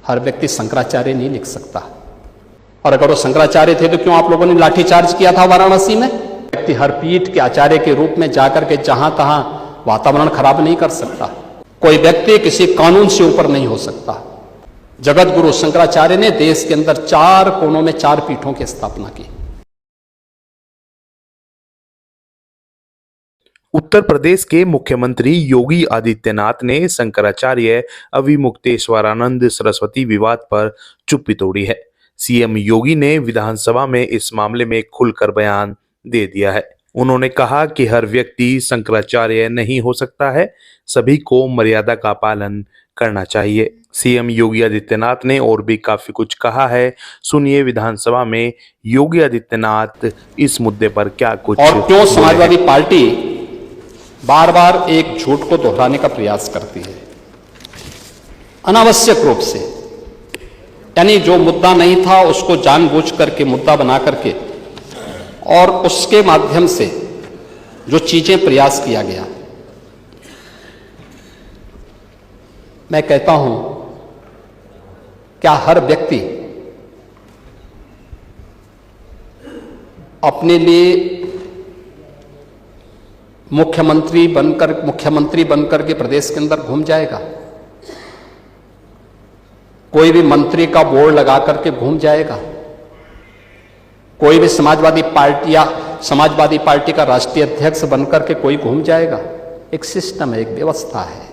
हर व्यक्ति शंकराचार्य नहीं लिख सकता। और अगर वो शंकराचार्य थे तो क्यों आप लोगों ने लाठीचार्ज किया था वाराणसी में? व्यक्ति हर पीठ के आचार्य के रूप में जाकर के जहां तहां वातावरण खराब नहीं कर सकता। कोई व्यक्ति किसी कानून से ऊपर नहीं हो सकता। जगत गुरु शंकराचार्य ने देश के अंदर 4 कोनों में 4 पीठों की स्थापना की। उत्तर प्रदेश के मुख्यमंत्री योगी आदित्यनाथ ने शंकराचार्य अविमुक्तेश्वरानंद सरस्वती विवाद पर चुप्पी तोड़ी है। सीएम योगी ने विधानसभा में इस मामले में खुलकर बयान दे दिया है। उन्होंने कहा कि हर व्यक्ति शंकराचार्य नहीं हो सकता है, सभी को मर्यादा का पालन करना चाहिए। सीएम योगी आदित्यनाथ ने और भी काफी कुछ कहा है। सुनिए विधानसभा में योगी आदित्यनाथ इस मुद्दे पर क्या कुछ और क्यों समाजवादी पार्टी बार बार एक झूठ को दोहराने का प्रयास करती है अनावश्यक रूप से। यानी जो मुद्दा नहीं था उसको जानबूझ करके मुद्दा बना करके और उसके माध्यम से जो चीजें प्रयास किया गया। मैं कहता हूं, क्या हर व्यक्ति अपने लिए मुख्यमंत्री बनकर के प्रदेश के अंदर घूम जाएगा? कोई भी मंत्री का बोर्ड लगा करके घूम जाएगा? कोई भी समाजवादी पार्टी का राष्ट्रीय अध्यक्ष बनकर के कोई घूम जाएगा? एक सिस्टम है, एक व्यवस्था है।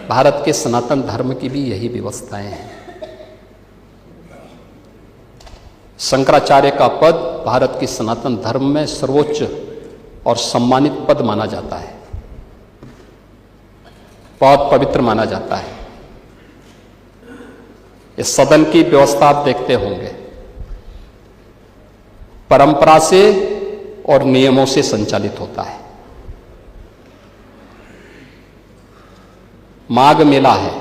भारत के सनातन धर्म की भी यही व्यवस्थाएं हैं। शंकराचार्य का पद भारत की सनातन धर्म में सर्वोच्च और सम्मानित पद माना जाता है, बहुत पवित्र माना जाता है। इस सदन की व्यवस्था आप देखते होंगे, परंपरा से और नियमों से संचालित होता है। माघ मेला है,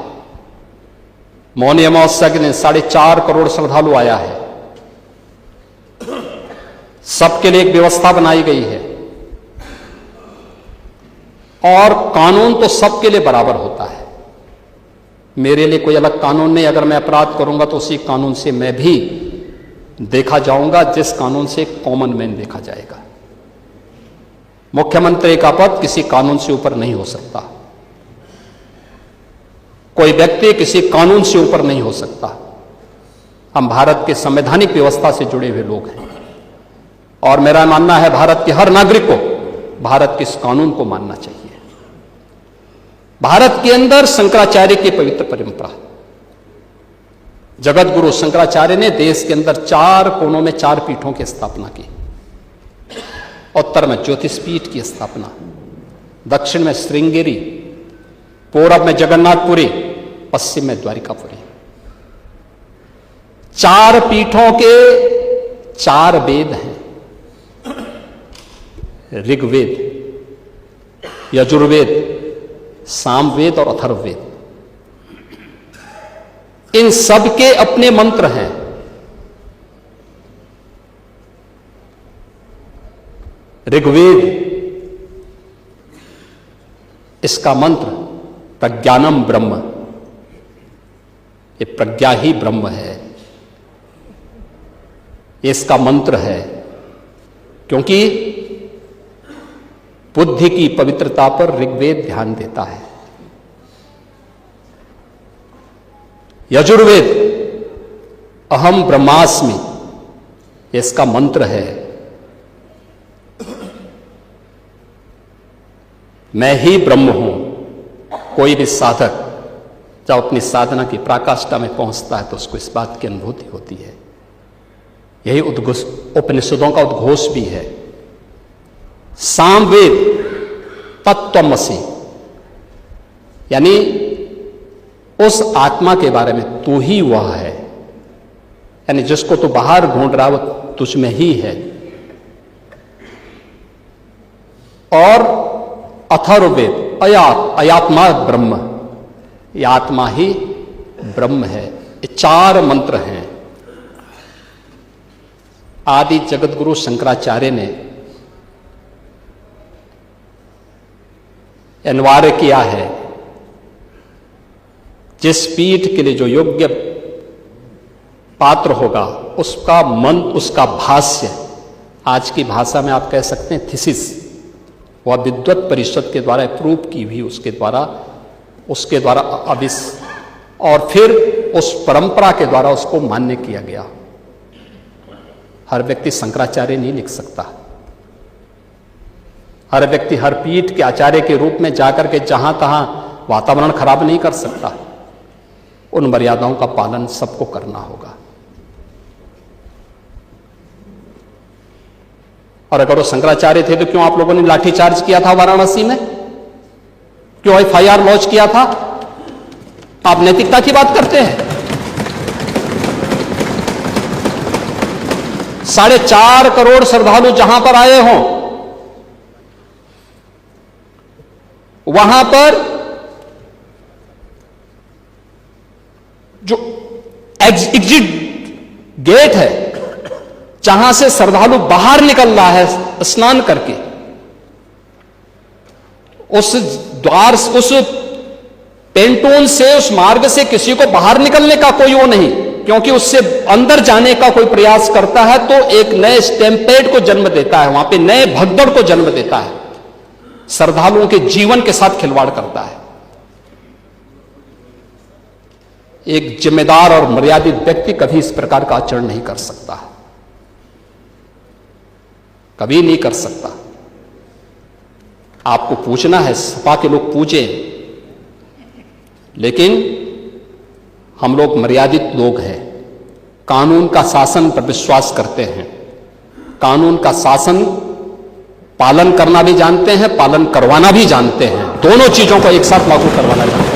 मौनी अमावस्या के दिन 4.5 करोड़ श्रद्धालु आया है। सबके लिए एक व्यवस्था बनाई गई है और कानून तो सबके लिए बराबर होता है। मेरे लिए कोई अलग कानून नहीं। अगर मैं अपराध करूंगा तो उसी कानून से मैं भी देखा जाऊंगा, जिस कानून से कॉमन मैन देखा जाएगा। मुख्यमंत्री का पद किसी कानून से ऊपर नहीं हो सकता। कोई व्यक्ति किसी कानून से ऊपर नहीं हो सकता। हम भारत के संवैधानिक व्यवस्था से जुड़े हुए लोग हैं और मेरा मानना है भारत के हर नागरिक को भारत के इस कानून को मानना चाहिए। भारत के अंदर शंकराचार्य की पवित्र परंपरा, जगत गुरु शंकराचार्य ने देश के अंदर 4 कोनों में 4 पीठों की स्थापना की। उत्तर में ज्योतिषपीठ की स्थापना, दक्षिण में श्रृंगेरी, पूरब में जगन्नाथपुरी, पश्चिम में द्वारिकापुरी। 4 पीठों के 4 वेद हैं, ऋग्वेद, यजुर्वेद, सामवेद और अथर्ववेद। इन सब के अपने मंत्र हैं। ऋग्वेद, इसका मंत्र प्रज्ञानम ब्रह्म, ये प्रज्ञा ही ब्रह्म है, ये इसका मंत्र है। क्योंकि बुद्धि की पवित्रता पर ऋग्वेद ध्यान देता है। यजुर्वेद अहम ब्रह्मास्मि, ये इसका मंत्र है, मैं ही ब्रह्म हूं। कोई भी साधक जब अपनी साधना की पराकाष्ठा में पहुंचता है तो उसको इस बात की अनुभूति होती है। यही उपनिषदों का उद्घोष भी है। सामवेद तत्त्वमसि, यानी उस आत्मा के बारे में तू ही वह है, यानी जिसको तू बाहर ढूंढ रहा है वो तुझ में ही है। और अथर्ववेद अयात्मा ब्रह्म, ये आत्मा ही ब्रह्म है। ये 4 मंत्र हैं। आदि जगत गुरु शंकराचार्य ने अनिवार्य किया है जिस पीठ के लिए जो योग्य पात्र होगा उसका मन, उसका भाष्य, आज की भाषा में आप कह सकते हैं थीसिस, वह विद्वत परिषद के द्वारा अप्रूव की हुई, उसके द्वारा और फिर उस परंपरा के द्वारा उसको मान्य किया गया। हर व्यक्ति शंकराचार्य नहीं लिख सकता। हर व्यक्ति हर पीठ के आचार्य के रूप में जाकर के जहां तहां वातावरण खराब नहीं कर सकता। उन मर्यादाओं का पालन सबको करना होगा। और अगर वो शंकराचार्य थे तो क्यों आप लोगों ने लाठीचार्ज किया था वाराणसी में? क्यों एफआईआर लॉन्च किया था? आप नैतिकता की बात करते हैं। 4.5 करोड़ श्रद्धालु जहां पर आए हों, वहां पर जो एग्जिट गेट है, जहां से श्रद्धालु बाहर निकल रहा है स्नान करके, उस द्वार, उस पेंटून से, उस मार्ग से किसी को बाहर निकलने का कोई वो नहीं, क्योंकि उससे अंदर जाने का कोई प्रयास करता है तो एक नए स्टैम्पेड को जन्म देता है, वहां पे नए भगदड़ को जन्म देता है, श्रद्धालुओं के जीवन के साथ खिलवाड़ करता है। एक जिम्मेदार और मर्यादित व्यक्ति कभी इस प्रकार का आचरण नहीं कर सकता, कभी नहीं कर सकता। आपको पूछना है, सपा के लोग पूछे, लेकिन हम लोग मर्यादित लोग हैं, कानून का शासन पर विश्वास करते हैं, कानून का शासन पालन करना भी जानते हैं, पालन करवाना भी जानते हैं, दोनों चीजों को एक साथ लागू करवाना जानते हैं।